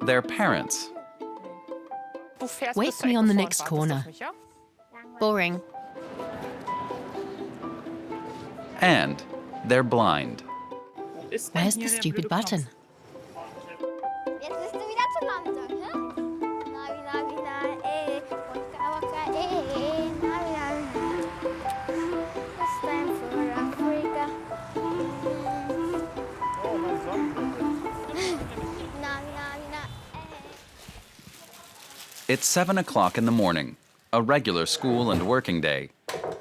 Their parents. Wait for me on the next corner. Boring. And they're blind. Where's the stupid button? It's 7 o'clock in the morning, a regular school and working day.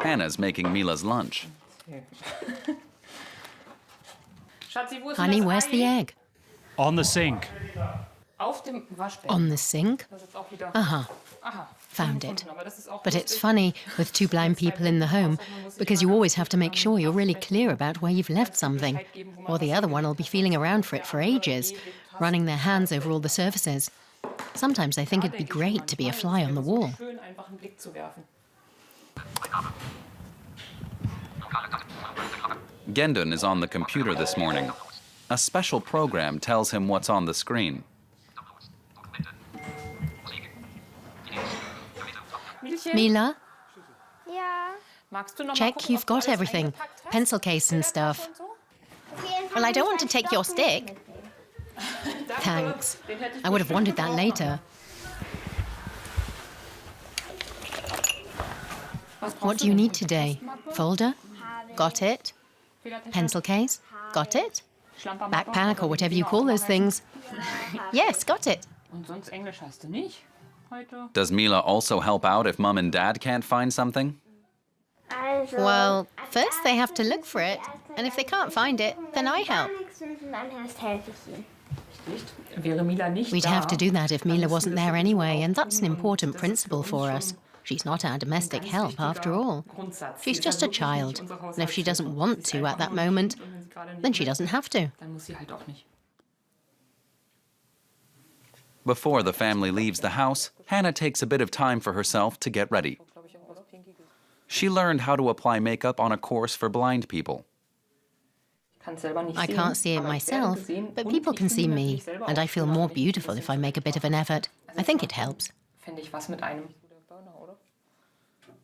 Hannah's making Mila's lunch. Honey, where's the egg? On the sink. On the sink? Found it. But it's funny with two blind people in the home because you always have to make sure you're really clear about where you've left something, or the other one will be feeling around for it for ages, running their hands over all the surfaces. Sometimes I think it'd be great to be a fly on the wall. Gendon is on the computer this morning. A special program tells him what's on the screen. Mila? Check you've got everything. Pencil case and stuff. Well, I don't want to take your stick. Thanks. I would have wanted that later. What do you need today? Folder? Got it. Pencil case? Got it. Backpack or whatever you call those things. Yes, got it. Does Mila also help out if Mum and Dad can't find something? Well, first they have to look for it, and if they can't find it, then I help. We'd have to do that if Mila wasn't there anyway, and that's an important principle for us. She's not our domestic help, after all. She's just a child, and if she doesn't want to at that moment, then she doesn't have to. Before the family leaves the house, Hannah takes a bit of time for herself to get ready. She learned how to apply makeup on a course for blind people. I can't see it myself, but people can see me, and I feel more beautiful if I make a bit of an effort. I think it helps.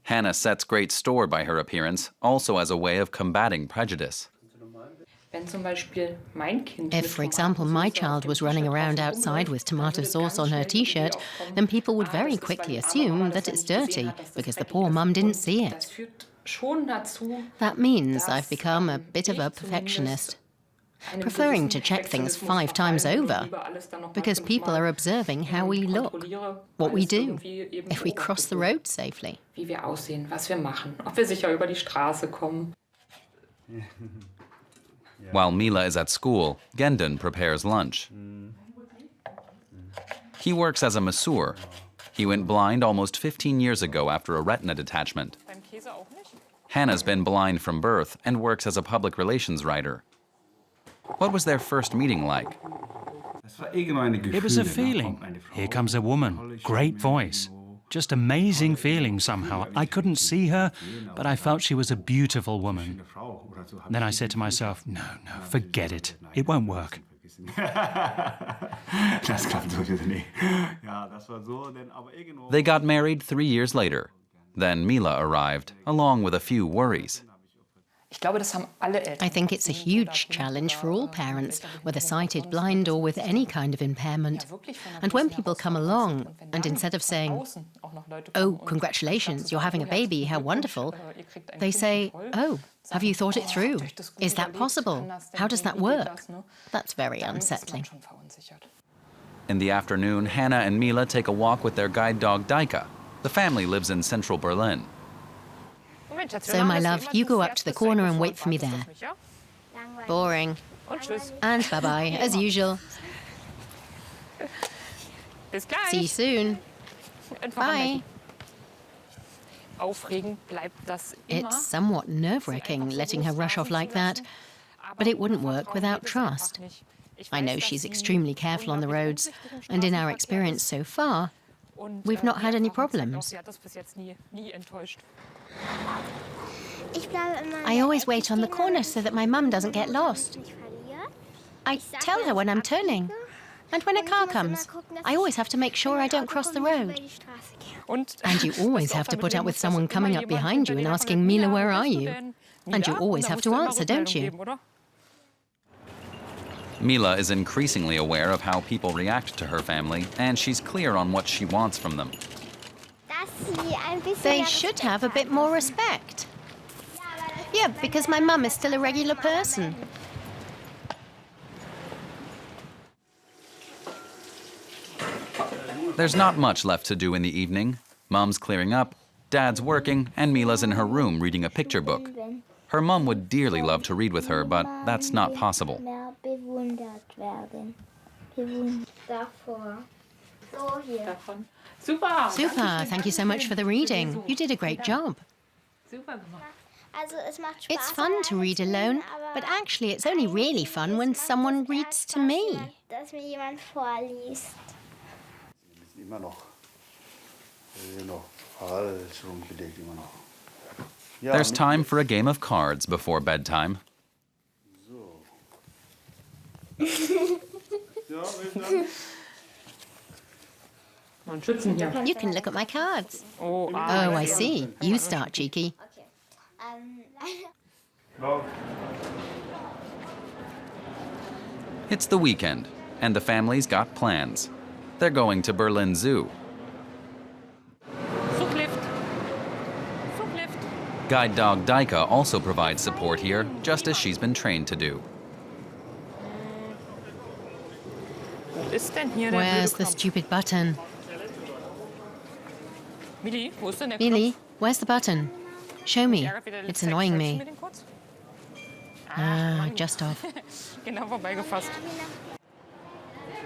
Hannah sets great store by her appearance, also as a way of combating prejudice. If, for example, my child was running around outside with tomato sauce on her t-shirt, then people would very quickly assume that it's dirty because the poor mum didn't see it. That means I've become a bit of a perfectionist, preferring to check things 5 times over because people are observing how we look, what we do, if we cross the road safely. While Mila is at school, Gendon prepares lunch. He works as a masseur. He went blind almost 15 years ago after a retina detachment. Hannah's been blind from birth and works as a public relations writer. What was their first meeting like? It was a feeling. Here comes a woman. Great voice. Just amazing feeling somehow. I couldn't see her, but I felt she was a beautiful woman. Then I said to myself, no, forget it. It won't work. They got married 3 years later. Then Mila arrived, along with a few worries. I think it's a huge challenge for all parents, whether sighted, blind, or with any kind of impairment. And when people come along, and instead of saying, "Oh, congratulations, you're having a baby, how wonderful," they say, "Oh, have you thought it through? Is that possible? How does that work?" That's very unsettling. In the afternoon, Hannah and Mila take a walk with their guide dog Daika. The family lives in central Berlin. So, my love, you go up to the corner and wait for me there. Boring. And bye-bye, as usual. See you soon. Bye. It's somewhat nerve-wracking letting her rush off like that, but it wouldn't work without trust. I know she's extremely careful on the roads, and in our experience so far, we've not had any problems. I always wait on the corner so that my mum doesn't get lost. I tell her when I'm turning. And when a car comes, I always have to make sure I don't cross the road. And you always have to put up with someone coming up behind you and asking, Mila, where are you? And you always have to answer, don't you? Mila is increasingly aware of how people react to her family, and she's clear on what she wants from them. They should have a bit more respect. Yeah, because my mum is still a regular person. There's not much left to do in the evening. Mum's clearing up, Dad's working, and Mila's in her room reading a picture book. Her mum would dearly love to read with her, but that's not possible. Super, thank you so much for the reading. You did a great job. It's fun to read alone, but actually it's only really fun when someone reads to me. There's time for a game of cards before bedtime. You can look at my cards. Oh, I see. You start, cheeky. It's the weekend, and the family's got plans. They're going to Berlin Zoo. Guide dog Daika also provides support here, just as she's been trained to do. Where's the stupid button? Mili, where's the button? Show me. It's annoying me. Ah, just off.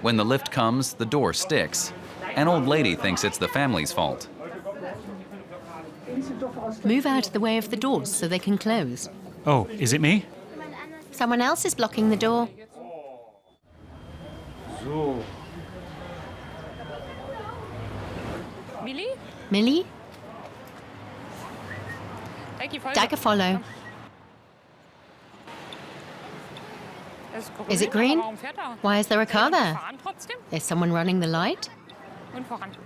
When the lift comes, the door sticks. An old lady thinks it's the family's fault. Move out of the way of the doors so they can close. Oh, is it me? Someone else is blocking the door. Mili? Daika, follow. Is it green? Why is there a car there? Is someone running the light?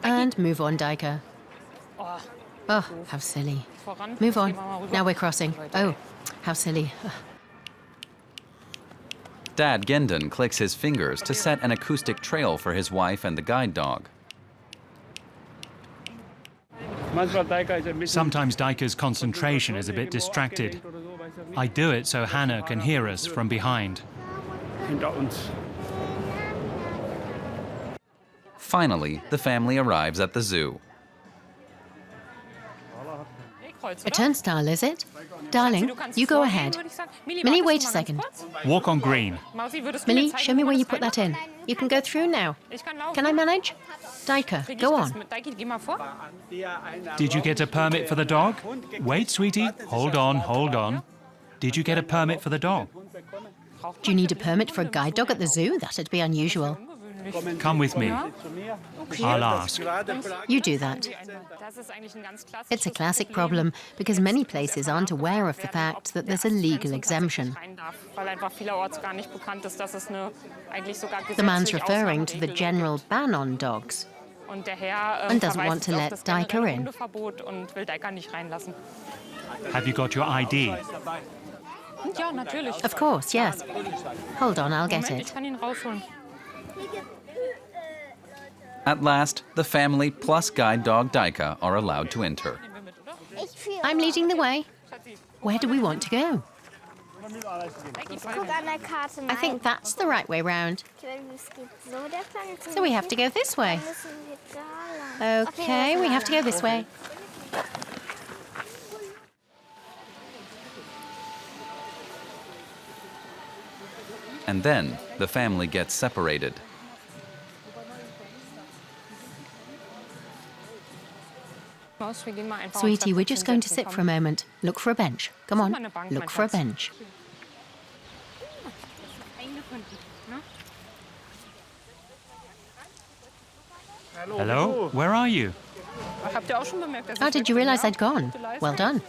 And move on, Daika. Oh, how silly. Move on. Now we're crossing. Oh, how silly. Dad Gendon clicks his fingers to set an acoustic trail for his wife and the guide dog. Sometimes Daika's concentration is a bit distracted. I do it so Hannah can hear us from behind. Finally, the family arrives at the zoo. A turnstile, is it? Darling, you go ahead. Millie, wait a second. Walk on green. Millie, show me where you put that in. You can go through now. Can I manage? Daika, go on. Did you get a permit for the dog? Wait, sweetie. Hold on, hold on. Did you get a permit for the dog? Do you need a permit for a guide dog at the zoo? That'd be unusual. Come with me. I'll ask. You do that. It's a classic problem because many places aren't aware of the fact that there's a legal exemption. The man's referring to the general ban on dogs and doesn't want to let Daika in. Have you got your ID? Of course, yes. Hold on, I'll get it. At last, the family plus guide dog Daika are allowed to enter. I'm leading the way. Where do we want to go? I think that's the right way round. So we have to go this way. Okay, we have to go this way. And then the family gets separated. Sweetie, we're just going to sit for a moment. Look for a bench. Come on, look for a bench. Hello? Where are you? Oh, did you realize I'd gone? Well done.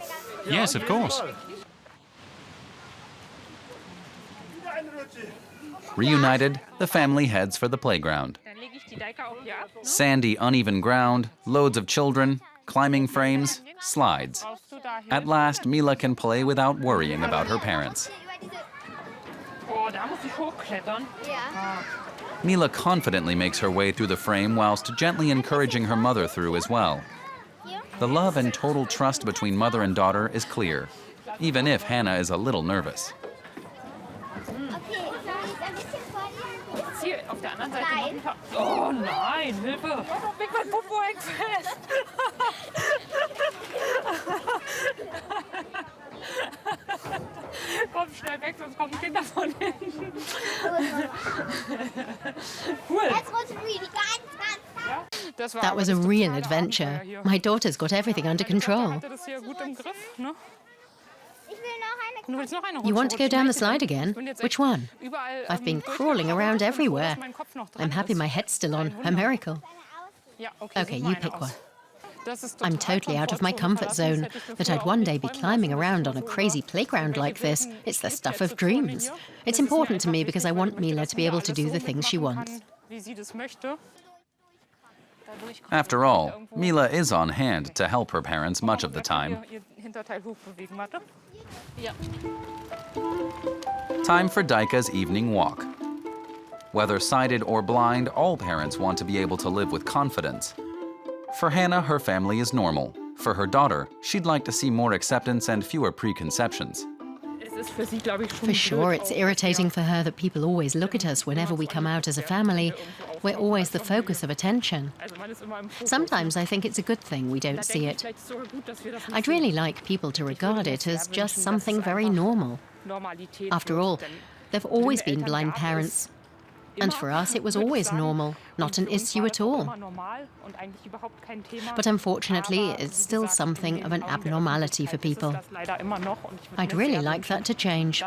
Yes, of course. Reunited, the family heads for the playground. Sandy, uneven ground, loads of children, climbing frames, slides. At last, Mila can play without worrying about her parents. Mila confidently makes her way through the frame whilst gently encouraging her mother through as well. The love and total trust between mother and daughter is clear, even if Hannah is a little nervous. Oh nein, Hilfe! Mein Popo hängt fest! Komm schnell weg, sonst kommen Kinder von hinten. Cool. That was a real adventure. My daughter's got everything under control. You want to go down the slide again? Which one? I've been crawling around everywhere. I'm happy my head's still on. A miracle. Okay, you pick one. I'm totally out of my comfort zone. That I'd one day be climbing around on a crazy playground like this, it's the stuff of dreams. It's important to me because I want Mila to be able to do the things she wants. After all, Mila is on hand to help her parents much of the time. Time for Daika's evening walk. Whether sighted or blind, all parents want to be able to live with confidence. For Hannah, her family is normal. For her daughter, she'd like to see more acceptance and fewer preconceptions. For sure, it's irritating for her that people always look at us whenever we come out as a family. We're always the focus of attention. Sometimes I think it's a good thing we don't see it. I'd really like people to regard it as just something very normal. After all, there've always been blind parents. And for us, it was always normal, not an issue at all. But unfortunately, it's still something of an abnormality for people. I'd really like that to change.